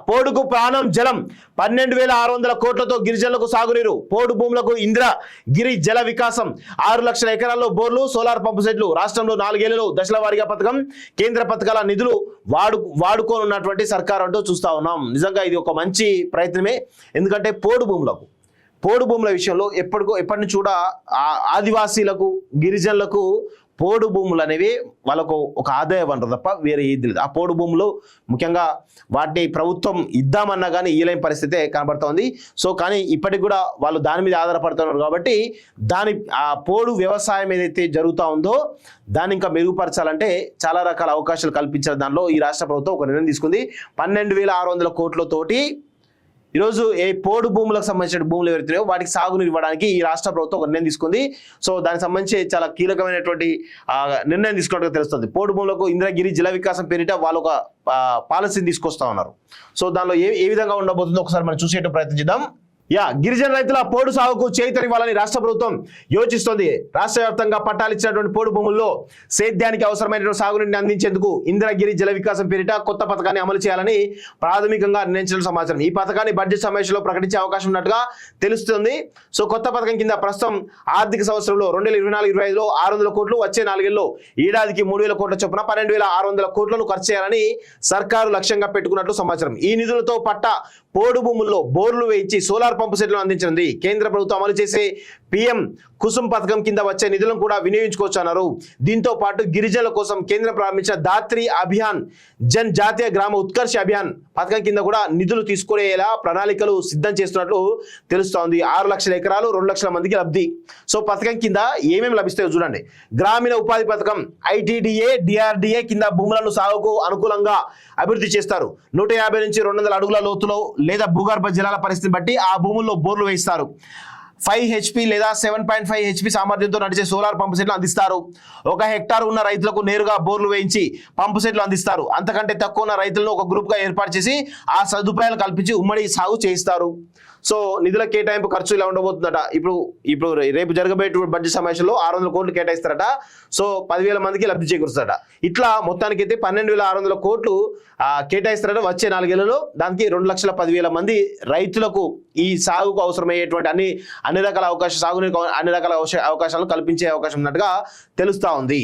పోడుకు ప్రాణం జలం 12,600 కోట్లతో గిరిజనులకు సాగునీరు, పోడు భూములకు ఇంద్రగిరి జల వికాసం, 6 లక్షల ఎకరాల్లో బోర్లు, సోలార్ పంపు సెట్లు. రాష్ట్రంలో 4 ఏళ్లలో దశల వారీగా పథకం, కేంద్ర పథకాల నిధులు వాడుకోనున్నటువంటి సర్కార్ అంటూ చూస్తా ఉన్నాం. నిజంగా ఇది ఒక మంచి ప్రయత్నమే. ఎందుకంటే పోడు భూముల విషయంలో ఎప్పటి నుంచి కూడా ఆదివాసీలకు, గిరిజనులకు పోడు భూములు అనేవి వాళ్ళకు ఒక ఆదాయ వనరు తప్ప వేరే ఏది లేదు. ఆ పోడు భూములు ముఖ్యంగా వాటిని ప్రభుత్వం ఇద్దామన్నా కానీ ఇయ్యలేని పరిస్థితే కనబడుతోంది. సో కానీ ఇప్పటికి కూడా వాళ్ళు దాని మీద ఆధారపడుతున్నారు కాబట్టి ఆ పోడు వ్యవసాయం ఏదైతే జరుగుతూ ఉందో దాన్ని ఇంకా మెరుగుపరచాలంటే చాలా రకాల అవకాశాలు కల్పించిన దానిలో ఈ రాష్ట్ర ప్రభుత్వం ఒక నిర్ణయం తీసుకుంది. 12,600 కోట్లతోటి ఈరోజు ఏ పోడు భూములకు సంబంధించిన భూములు ఎవరైతున్నాయో వాటికి సాగునీరు ఇవ్వడానికి ఈ రాష్ట్ర ప్రభుత్వం ఒక నిర్ణయం తీసుకుంది. సో దానికి సంబంధించి చాలా కీలకమైనటువంటి నిర్ణయం తీసుకున్నట్టుగా తెలుస్తుంది. పోడు భూములకు ఇంద్రగిరి జల వికాసం పేరిట వాళ్ళు ఒక పాలసీని తీసుకొస్తా ఉన్నారు. సో దానిలో ఏ విధంగా ఉండబోతుందో ఒకసారి మనం చూసేట ప్రయత్నం చేద్దాం. గిరిజన రైతుల పోడు సాగుకు చేయూతనివ్వాలని రాష్ట్ర ప్రభుత్వం యోచిస్తోంది. రాష్ట్ర వ్యాప్తంగా పట్టాలు ఇచ్చినటువంటి పోడు భూముల్లో సేద్యానికి అవసరమైనటువంటి సాగునీటిని అందించేందుకు ఇంద్రగిరి జల వికాసం పేరిట కొత్త పథకాన్ని అమలు చేయాలని ప్రాథమికంగా నిర్ణయించిన సమాచారం. ఈ పథకాన్ని బడ్జెట్ సమావేశంలో ప్రకటించే అవకాశం ఉన్నట్టుగా తెలుస్తుంది. సో కొత్త పథకం కింద ప్రస్తుతం ఆర్థిక సంవత్సరంలో 2024-25లో 600 కోట్లు, వచ్చే 4 ఏళ్లలో ఏడాదికి 3,000 కోట్ల చొప్పున 12,600 కోట్లను ఖర్చు చేయాలని సర్కారు లక్ష్యంగా పెట్టుకున్నట్లు సమాచారం. ఈ నిధులతో పోడు భూముల్లో బోర్లు వేయించి సోలార్ పంపు సెట్లను అందించింది. కేంద్ర ప్రభుత్వం అమలు చేసే PM కుసుమ్ పథకం కింద వచ్చే నిధులను కూడా వినియోగించుకోవచ్చు అన్నారు. దీంతో పాటు గిరిజనుల కోసం కేంద్రం ప్రారంభించిన దాత్రి అభియాన్, జన్ జాతీయ గ్రామ ఉత్కర్ష అభియాన్ పథకం కింద కూడా నిధులు తీసుకునేలా ప్రణాళికలు సిద్ధం చేస్తున్నట్లు తెలుస్తోంది. 6 లక్షల ఎకరాలు, 2 లక్షల మందికి లబ్ధి. సో పథకం కింద ఏమేమి లభిస్తాయో చూడండి. గ్రామీణ ఉపాధి పథకం ITDA, DRDA కింద భూములను సాగుకు అనుకూలంగా అభివృద్ధి చేస్తారు. 150 నుంచి 200 అడుగుల లోతులో లేదా భూగర్భ జలాల పరిస్థితిని బట్టి ఆ భూముల్లో బోర్లు వేయిస్తారు. 5 HP లేదా 7.5 HP సామర్థ్యంతో నడిచే సోలార్ పంపు సెట్లు అందిస్తారు. 1 హెక్టార్ ఉన్న రైతులకు నేరుగా బోర్లు వేయించి పంపు సెట్లు అందిస్తారు. అంతకంటే తక్కువ ఉన్న రైతులను ఒక గ్రూప్గా ఏర్పాటు చేసి ఆ సదుపాయాలు కల్పించి ఉమ్మడి సాగు చేయిస్తారు. సో నిధుల కేటాయింపు ఖర్చు ఇలా ఉండబోతుందట. ఇప్పుడు రేపు జరగబోయే బడ్జెట్ సమావేశంలో 600 కోట్లు కేటాయిస్తారట. సో 10,000 మందికి లబ్ధి చేకూరుస్తారట. ఇట్లా మొత్తానికైతే 12,600 కోట్లు కేటాయిస్తారట వచ్చే 4 ఏళ్లలో. దానికి 2,10,000 మంది రైతులకు ఈ సాగుకు అవసరమయ్యేటువంటి అన్ని రకాల అవకాశాలు, సాగునీరు అన్ని రకాల అవకాశాలను కల్పించే అవకాశం ఉన్నట్టుగా తెలుస్తా ఉంది.